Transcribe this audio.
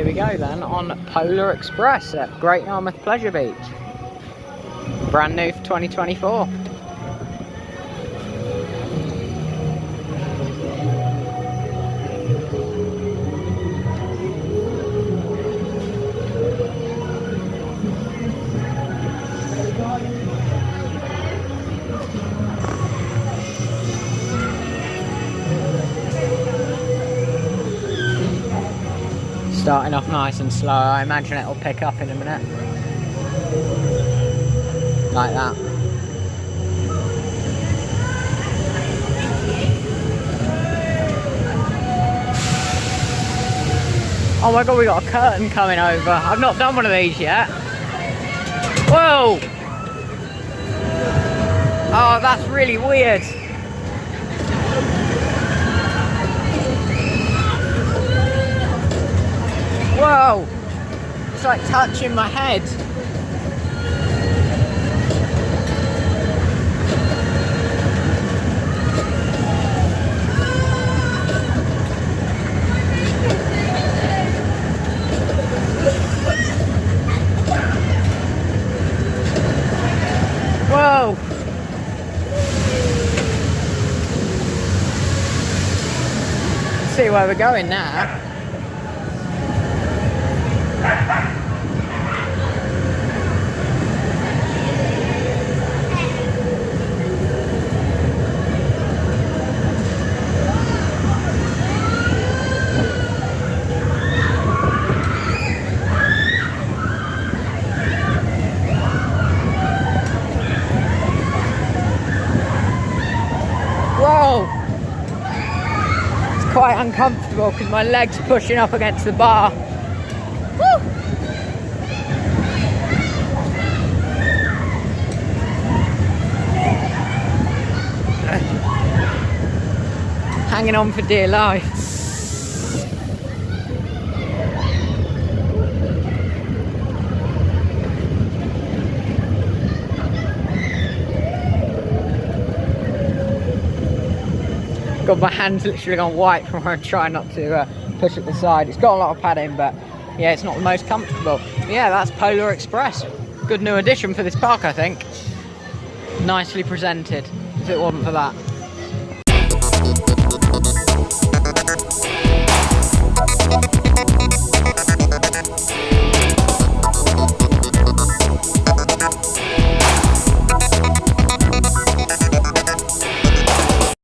Here we go then on Polar Express at Great Yarmouth Pleasure Beach. Brand new for 2024. Starting off nice and slow. I imagine it'll pick up in a minute. Like that. Oh my god, we got a curtain coming over. I've not done one of these yet. Whoa! Oh, that's really weird. Whoa! It's like touching my head. Whoa! Let's see where we're going now. Whoa! It's quite uncomfortable because my leg's pushing up against the bar. Woo! Hanging on for dear life. God, my hand's literally gone white from where I'm trying not to push it to the side. It's got a lot of padding, but yeah, it's not the most comfortable. But yeah, that's Polar Express. Good new addition for this park, I think. Nicely presented, if it wasn't for that.